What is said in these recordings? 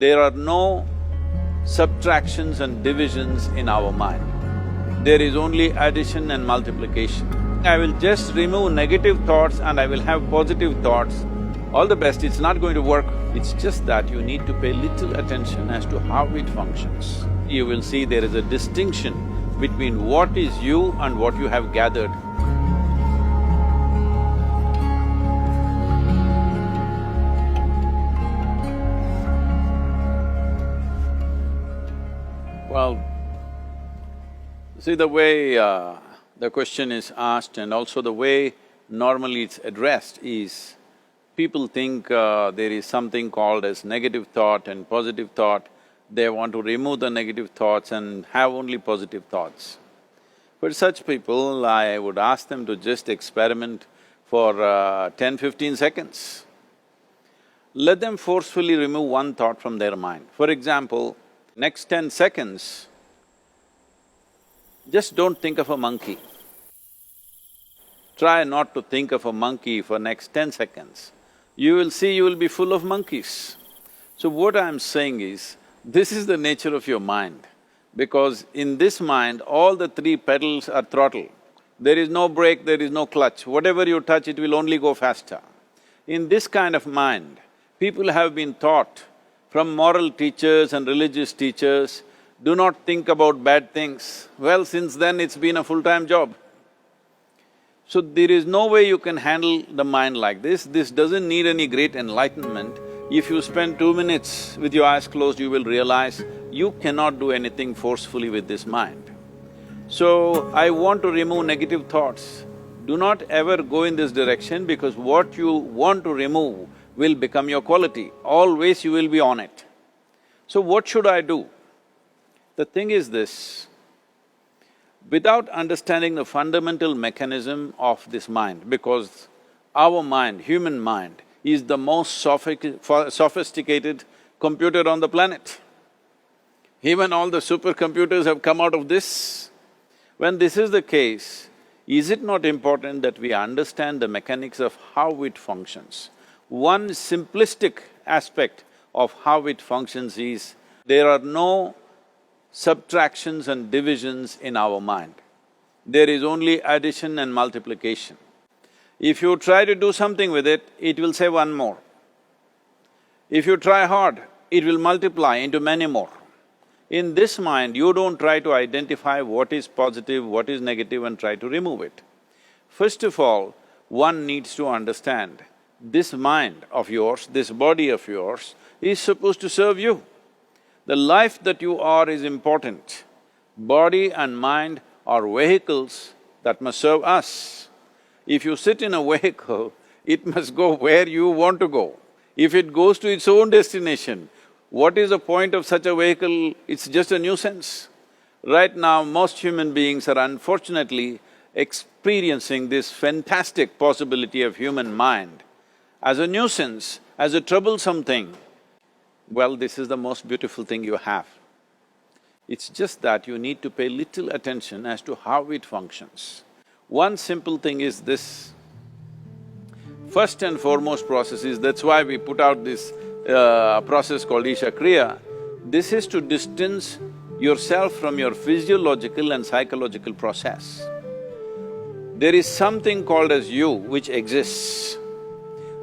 There are no subtractions and divisions in our mind. There is only addition and multiplication. I will just remove negative thoughts and I will have positive thoughts. All the best, it's not going to work. It's just that you need to pay little attention as to how it functions. You will see there is a distinction between what is you and what you have gathered. Well, see the way the question is asked and also the way normally it's addressed is, people think there is something called as negative thought and positive thought. They want to remove the negative thoughts and have only positive thoughts. For such people, I would ask them to just experiment for 10-15 seconds. Let them forcefully remove one thought from their mind. For example, next 10 seconds, just don't think of a monkey. Try not to think of a monkey for next 10 seconds. You will see you will be full of monkeys. So what I'm saying is, this is the nature of your mind, because in this mind, all the three pedals are throttle. There is no brake, there is no clutch. Whatever you touch, it will only go faster. In this kind of mind, people have been taught from moral teachers and religious teachers, do not think about bad things. Well, since then it's been a full-time job. So there is no way you can handle the mind like this. This doesn't need any great enlightenment. If you spend 2 minutes with your eyes closed, you will realize you cannot do anything forcefully with this mind. So, I want to remove negative thoughts. Do not ever go in this direction, because what you want to remove will become your quality. Always you will be on it. So what should I do? The thing is this, without understanding the fundamental mechanism of this mind, because our mind, human mind, is the most sophisticated computer on the planet. Even all the supercomputers have come out of this. When this is the case, is it not important that we understand the mechanics of how it functions? One simplistic aspect of how it functions is, there are no subtractions and divisions in our mind. There is only addition and multiplication. If you try to do something with it, it will say one more. If you try hard, it will multiply into many more. In this mind, you don't try to identify what is positive, what is negative and try to remove it. First of all, one needs to understand, this mind of yours, this body of yours is supposed to serve you. The life that you are is important. Body and mind are vehicles that must serve us. If you sit in a vehicle, it must go where you want to go. If it goes to its own destination, what is the point of such a vehicle? It's just a nuisance. Right now, most human beings are unfortunately experiencing this fantastic possibility of human mind as a nuisance, as a troublesome thing. Well, this is the most beautiful thing you have. It's just that you need to pay little attention as to how it functions. One simple thing is this. First and foremost process is, that's why we put out this process called Isha Kriya. This is to distance yourself from your physiological and psychological process. There is something called as you which exists.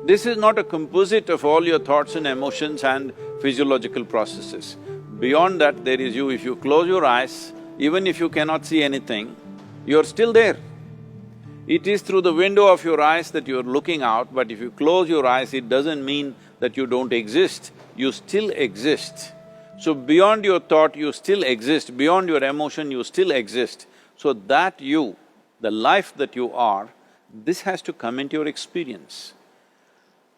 This is not a composite of all your thoughts and emotions and physiological processes. Beyond that, there is you. If you close your eyes, even if you cannot see anything, you're still there. It is through the window of your eyes that you're looking out, but if you close your eyes, it doesn't mean that you don't exist, you still exist. So beyond your thought, you still exist, beyond your emotion, you still exist. So that you, the life that you are, this has to come into your experience.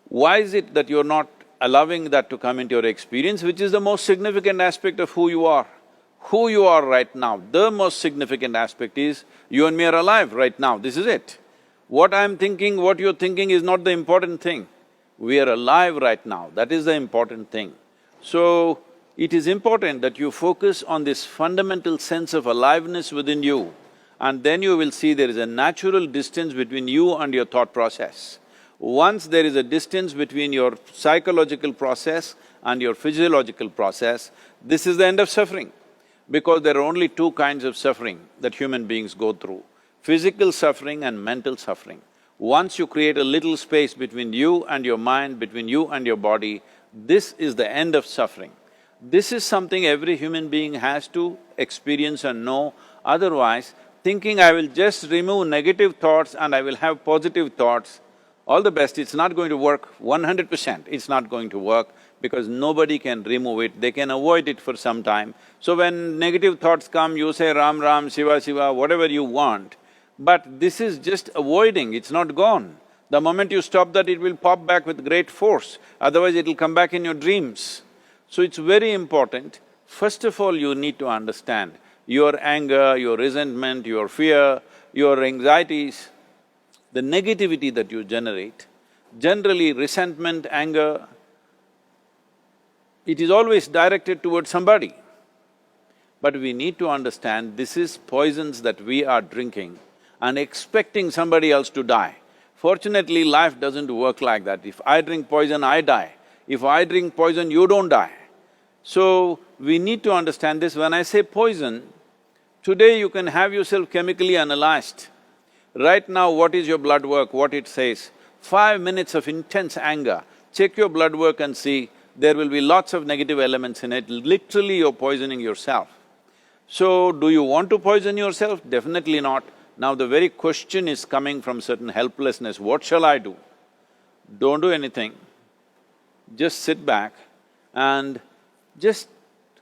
Why is it that you're not allowing that to come into your experience, which is the most significant aspect of who you are? Who you are right now, the most significant aspect is, you and me are alive right now, this is it. What I'm thinking, what you're thinking is not the important thing. We are alive right now, that is the important thing. So, it is important that you focus on this fundamental sense of aliveness within you, and then you will see there is a natural distance between you and your thought process. Once there is a distance between your psychological process and your physiological process, this is the end of suffering. Because there are only two kinds of suffering that human beings go through, physical suffering and mental suffering. Once you create a little space between you and your mind, between you and your body, this is the end of suffering. This is something every human being has to experience and know, otherwise thinking I will just remove negative thoughts and I will have positive thoughts, all the best, it's not going to work 100%, it's not going to work because nobody can remove it, they can avoid it for some time. So when negative thoughts come, you say Ram Ram, Shiva Shiva, whatever you want, but this is just avoiding, it's not gone. The moment you stop that, it will pop back with great force, otherwise it'll come back in your dreams. So it's very important, first of all you need to understand your anger, your resentment, your fear, your anxieties, the negativity that you generate. Generally resentment, anger, it is always directed towards somebody. But we need to understand this is poisons that we are drinking and expecting somebody else to die. Fortunately, life doesn't work like that. If I drink poison, I die. If I drink poison, you don't die. So, we need to understand this. When I say poison, today you can have yourself chemically analyzed. Right now, what is your blood work, what it says? 5 minutes of intense anger, check your blood work and see, there will be lots of negative elements in it, literally you're poisoning yourself. So, do you want to poison yourself? Definitely not. Now the very question is coming from certain helplessness, what shall I do? Don't do anything, just sit back and just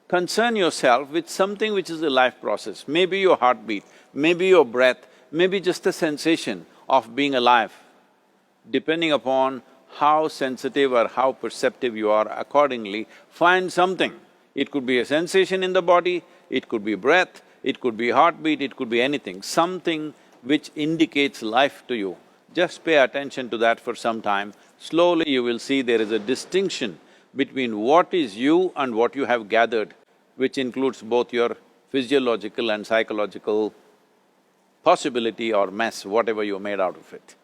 concern yourself with something which is a life process. Maybe your heartbeat, maybe your breath, maybe just the sensation of being alive. Depending upon how sensitive or how perceptive you are, accordingly, find something. It could be a sensation in the body, it could be breath, it could be heartbeat, it could be anything, something which indicates life to you. Just pay attention to that for some time. Slowly you will see there is a distinction between what is you and what you have gathered, which includes both your physiological and psychological possibility or mess, whatever you made out of it.